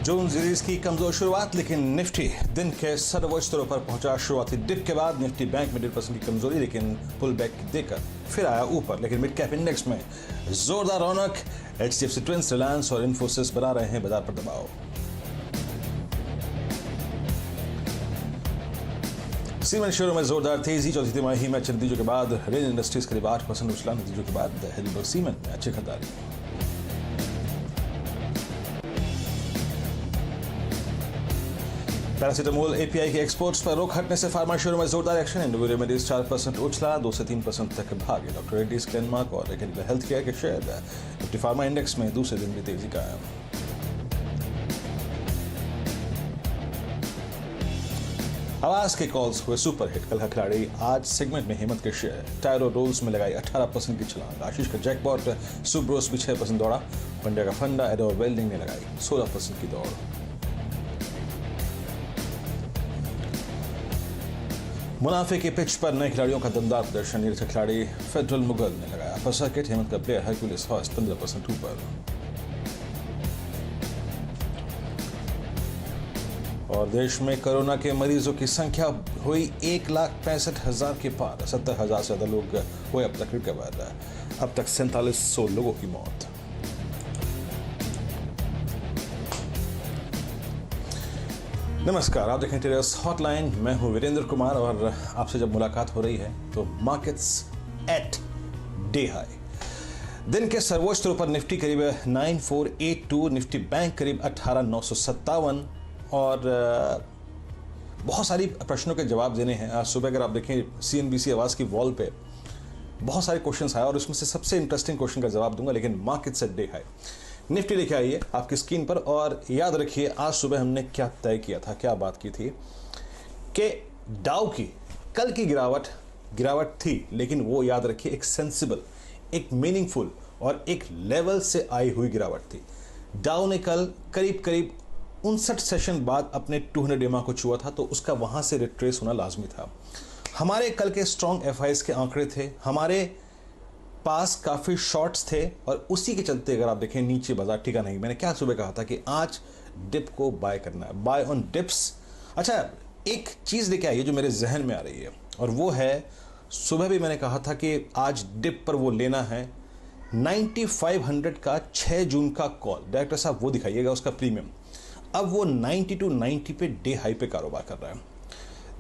Zone series की कमजोर शुरुआत, लेकिन निफ्टी दिन के सर्वोच्च स्तरों पर पहुंचा। शुरुआती डिप के बाद निफ्टी बैंक में 1.5% की कमजोरी, लेकिन पुल बैक देकर फिर आया ऊपर। लेकिन मिड कैप इंडेक्स में जोरदार रौनक। HDFC ट्विंस, रिलायंस और इन्फोसिस बना रहे हैं बाजार पर दबाव। सीमेंट शेयरों में जोरदार तेजी। चौथी तिमाही में अच्छे नतीजों के बाद रेल इंडस्ट्रीज करीब 8% उछला। नतीजों के बाद हेलीबर्ग सीमेंट में अच्छी खरीदारी। पैरासीटामोल API के एक्सपोर्ट्स पर रोक हटने से फार्मा शेयरों में जोरदार एक्शन। इंडिगो रेमेडीज 4% उछला, 2 से 3% तक भागे। डॉक्टर रेड्डीज, ग्लेनमार्क और रेगुलर हेल्थ केयर के शेयर निफ्टी फार्मा इंडेक्स में दूसरे दिन भी तेजी कायम। आवाज के कॉल्स हुए सुपरहिट। कल का खिलाड़ी आज सेगमेंट में हिम्मत के शेयर टायरो रोल्स में लगाई 18% की छलांग। आशीष का जैकपॉट सुब्रोस भी 6% दौड़ा। पंड्या का फंडा एडोर वेल्डिंग ने लगाई 16% की दौड़। मुनाफे के पिच पर नए खिलाड़ियों का दमदार प्रदर्शन। नीरज खिलाड़ी फेडरल मुगल ने लगाया फर्स्ट विकेट। हेमंत का प्लेयर हरक्यूलिस हॉर्स 15% ऊपर। और देश में कोरोना के मरीजों की संख्या हुई 1,65,000 के पार। 70,000 से ज्यादा लोग हुए अब तक रिकवर। अब तक 4700 लोगों की मौत। नमस्कार, आप देखें टेरर्स हॉटलाइन। मैं हूं वीरेंद्र कुमार और आपसे जब मुलाकात हो रही है तो मार्केट्स एट डे हाई। दिन के सर्वोच्च स्तरों पर निफ्टी करीब 9482, निफ्टी बैंक करीब 18957। और बहुत सारी प्रश्नों के जवाब देने हैं। आज सुबह अगर आप देखें CNBC आवाज की वॉल पे बहुत सारे क्वेश्चंस आए और उसमें से सबसे इंटरेस्टिंग क्वेश्चन का जवाब दूंगा। लेकिन markets at day high Nifty लेके आइए आपकी स्क्रीन पर। और याद रखिए आज सुबह हमने क्या तय किया था, क्या बात की थी कि डाउ की कल की गिरावट थी, लेकिन वो याद रखिए एक सेंसिबल, एक मीनिंगफुल और एक लेवल से आई हुई गिरावट थी। डाउ ने कल करीब 59 सेशन बाद अपने 200 EMA को छुआ था, तो उसका वहां से रिट्रेस होना लाजमी था। हमारे कल के स्ट्रॉन्ग FIs के आंकड़े थे, हमारे पास काफी शॉर्ट्स थे और उसी के चलते अगर आप देखें नीचे बाजार टिका नहीं। मैंने क्या सुबह कहा था कि आज डिप को बाय करना है, बाय ऑन डिप्स। अच्छा, एक चीज लेके आई है जो मेरे जहन में आ रही है और वो है, सुबह भी मैंने कहा था कि आज डिप पर वो लेना है 9500 का 6 जून का कॉल। डायरेक्टर साहब वो दिखाइएगा उसका प्रीमियम। अब वो 90 to 90 पे डे हाई पे कारोबार कर रहा है,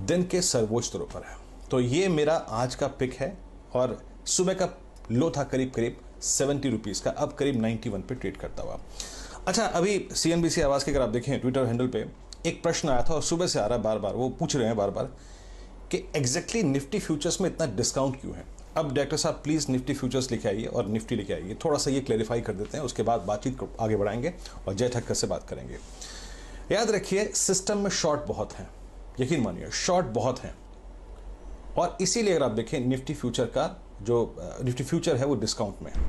दिन के सर्वोच्च स्तरों पर है। तो ये मेरा आज का पिक है। और सुबह का लो था करीब 70 रुपीज़ का, अब करीब 91 पे ट्रेड करता हुआ। अच्छा, अभी CNBC आवाज़ के अगर आप देखें ट्विटर हैंडल पे एक प्रश्न आया था और सुबह से आ रहा है बार बार, वो पूछ रहे हैं बार बार कि एग्जैक्टली निफ्टी फ्यूचर्स में इतना डिस्काउंट क्यों है। अब डायरेक्टर साहब प्लीज़ निफ्टी फ्यूचर्स लेके आइए और निफ्टी लेके आइए, थोड़ा सा ये क्लैरिफाई कर देते हैं, उसके बाद बातचीत को आगे बढ़ाएंगे और जय ठक्कर से बात करेंगे। याद रखिए सिस्टम में शॉर्ट बहुत हैं, यकीन मानिए शॉर्ट बहुत हैं। और इसीलिए अगर आप देखें निफ्टी फ्यूचर का जो निफ्टी फ्यूचर है वो डिस्काउंट में है।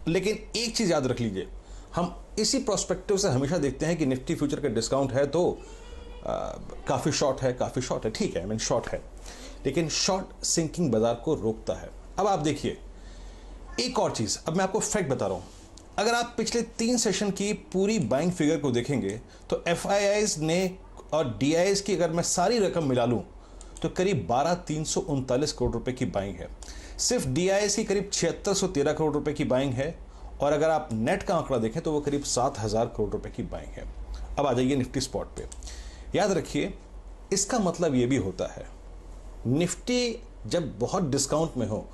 लेकिन एक चीज़ याद रख लीजिए, हम इसी प्रोस्पेक्टिव से हमेशा देखते हैं कि निफ्टी फ्यूचर का डिस्काउंट है तो काफ़ी शॉर्ट है, ठीक है, शॉर्ट है, लेकिन शॉर्ट सिंकिंग बाजार को रोकता है। अब आप देखिए एक और चीज़, अब मैं आपको फैक्ट बता रहा हूँ। अगर आप पिछले 3 सेशन की पूरी बाइंग फिगर को देखेंगे तो FIIs ने और DIs की अगर मैं सारी रकम मिला लूँ तो करीब 12,339 करोड़ रुपए की बाइंग है। सिर्फ DIs की करीब 7613 करोड़ रुपए की बाइंग है। और अगर आप नेट का आंकड़ा देखें तो वो करीब 7000 करोड़ रुपए की बाइंग है। अब आ जाइए निफ्टी स्पॉट पे। याद रखिए इसका मतलब ये भी होता है निफ्टी जब बहुत डिस्काउंट में हो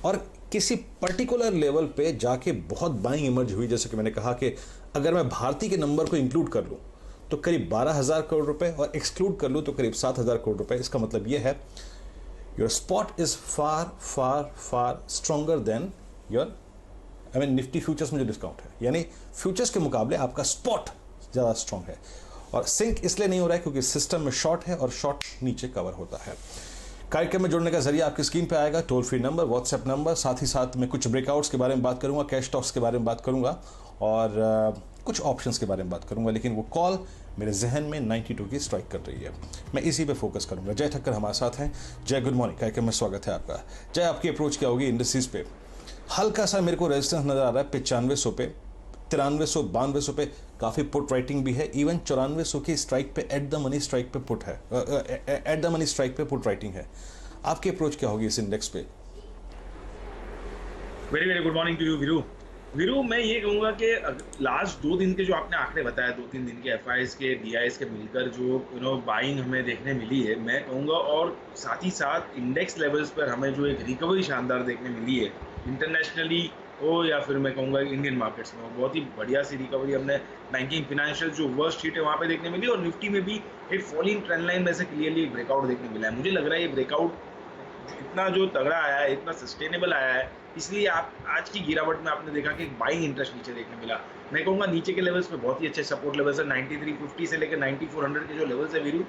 और किसी पर्टिकुलर लेवल पे जाके बहुत बाइंग इमर्ज हुई, जैसे कि मैंने कहा कि अगर मैं भारती के नंबर को इंक्लूड कर लूँ तो करीब 12,000 करोड़ रुपए और एक्सक्लूड कर लूँ तो करीब 7,000 करोड़ रुपए। इसका मतलब यह है your spot is far stronger than your Nifty futures में जो डिस्काउंट है, यानी फ्यूचर्स के मुकाबले आपका स्पॉट ज़्यादा स्ट्रॉन्ग है। और सिंक इसलिए नहीं हो रहा है क्योंकि सिस्टम में शॉर्ट है और शॉर्ट नीचे कवर होता है। कार्यक्रम में जुड़ने का जरिया आपकी स्क्रीन पे आएगा, toll free number, WhatsApp number, साथ ही साथ मैं कुछ ब्रेकआउट्स के बारे में बात करूंगा, कैश स्टॉक्स के बारे में बात करूंगा और कुछ ऑप्शंस के बारे में बात करूंगा। लेकिन वो कॉल मेरे जहन में 92 की स्ट्राइक कर रही है, मैं इसी पे फोकस करूंगा। जय ठक्कर हमारे साथ हैं। जय, गुड मॉर्निंग, कार्यक्रम में स्वागत है आपका। जय, आपकी अप्रोच क्या होगी इंडस्ट्रीज पे? हल्का सा मेरे को रेजिस्टेंस नजर आ रहा है 9500 पे, 9300-9200 पे काफ़ी पुट राइटिंग भी है, इवन 9400 की स्ट्राइक पे एट द मनी स्ट्राइक पे पुट है, एट द मनी स्ट्राइक पे पुट राइटिंग है। आपकी अप्रोच क्या होगी इस इंडेक्स पे? Very very good morning to you Viru. Viru, मैं ये कहूँगा कि लास्ट 2 दिन के जो आपने आंकड़े बताए, 2-3 दिन के एफआईआईज के, डीआईएस के मिलकर जो बाइंग हमें देखने मिली है, मैं कहूँगा, और साथ ही साथ इंडेक्स लेवल्स पर हमें जो एक रिकवरी शानदार देखने मिली है इंटरनेशनली हो या फिर मैं कहूँगा इंडियन मार्केट्स में, बहुत ही बढ़िया सी रिकवरी हमने बैंकिंग फाइनेंशियल जो वर्स्ट शीट है वहाँ पे देखने मिली, और निफ्टी में भी एक फॉलिंग ट्रेंड लाइन में से क्लियरली एक ब्रेकआउट देखने मिला है। मुझे लग रहा है ये ब्रेकआउट इतना जो तगड़ा आया है, इतना सस्टेनेबल आया है, इसलिए आप आज की गिरावट में आपने देखा कि एक बाइंग इंटरेस्ट नीचे देखने मिला। मैं कहूँगा नीचे के लेवल्स पे बहुत ही अच्छे सपोर्ट लेवल्स है, 9350 से लेकर 9400 के जो लेवल्स है वीरू,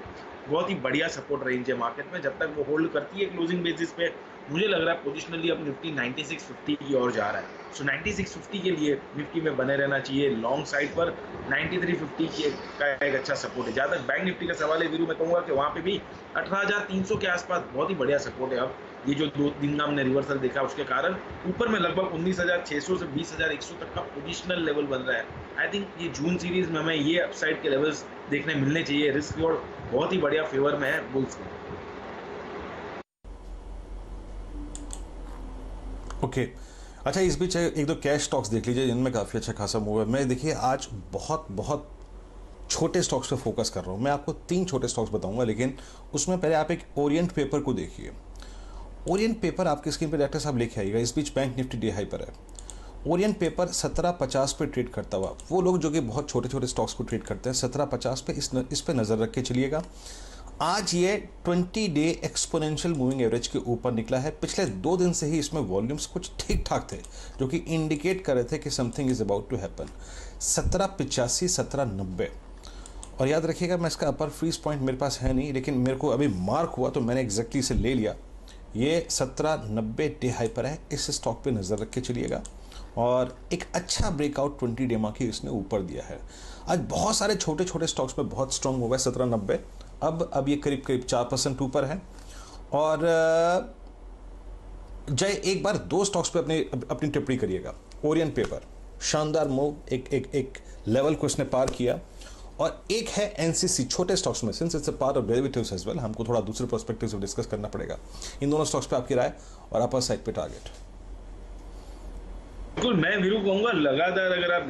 बहुत ही बढ़िया सपोर्ट रेंज है मार्केट में। जब तक वो होल्ड करती है क्लोजिंग बेसिस पे, मुझे लग रहा है पोजिशनली अब निफ्टी 9650 की ओर जा रहा है। सो 9650 के लिए निफ्टी में बने रहना चाहिए। लॉन्ग साइड पर 9350 का एक अच्छा सपोर्ट है। जहाँ तक बैंक निफ्टी का सवाल है वीरू, मैं कहूँगा कि वहाँ पे भी 18300 के आसपास बहुत ही बढ़िया सपोर्ट है। अब ये जो 2 दिन का हमने रिवर्सल देखा उसके कारण ऊपर में लगभग 19600 से 20100 तक का पोजिशनल लेवल बन रहा है। आई थिंक ये जून सीरीज में हमें ये अपसाइड के लेवल्स देखने मिलने चाहिए। रिस्क रिवॉर्ड बहुत ही बढ़िया फेवर में है बुल्स में। ओके अच्छा, इस बीच एक दो कैश स्टॉक्स देख लीजिए जिनमें काफ़ी अच्छा खासा मूव है। मैं देखिए आज बहुत छोटे स्टॉक्स पे फोकस कर रहा हूँ। मैं आपको 3 छोटे स्टॉक्स बताऊंगा, लेकिन उसमें पहले आप एक ओरिएंट पेपर को देखिए। ओरिएंट पेपर आपकी स्क्रीन पर डॉक्टर साहब लेके आइएगा। इस बीच बैंक निफ्टी डे हाई पर है। ओरिएंट पेपर 1750 पे ट्रेड करता हुआ, वो लोग जो कि बहुत छोटे छोटे स्टॉक्स को ट्रेड करते हैं, 1750 पे इस पे नज़र रख के चलिएगा। आज ये 20 डे एक्सपोनेंशियल मूविंग एवरेज के ऊपर निकला है। पिछले 2 दिन से ही इसमें वॉल्यूम्स कुछ ठीक ठाक थे, जो कि इंडिकेट कर रहे थे कि something is about to happen. 1785, 1790, और याद रखिएगा मैं इसका अपर फ्रीज पॉइंट मेरे पास है नहीं, लेकिन मेरे को अभी मार्क हुआ तो मैंने एग्जैक्टली इसे ले लिया। ये 1790 डे हाई पर है। इस स्टॉक पे नज़र रख के चलिएगा, और एक अच्छा ब्रेकआउट 20 डे की इसने ऊपर दिया है। आज बहुत सारे छोटे छोटे स्टॉक्स पे बहुत स्ट्रॉन्ग हुआ है 1790। अब ये करीब 4% ऊपर है। और जय, एक बार 2 स्टॉक्स पे अपनी टिप्पणी करिएगा। ओरिएंट पेपर शानदार मूव, एक लेवल को इसने पार किया, और एक है एनसीसी। छोटे स्टॉक्स में, since it's a part of derivatives as well, हमको थोड़ा दूसरे पर्सपेक्टिव से डिस्कस करना पड़ेगा। इन दोनों स्टॉक्स पे आपकी राय, और अपर साइड पे टारगेट। बिल्कुल, मैं वीरू कहूँगा लगातार अगर आप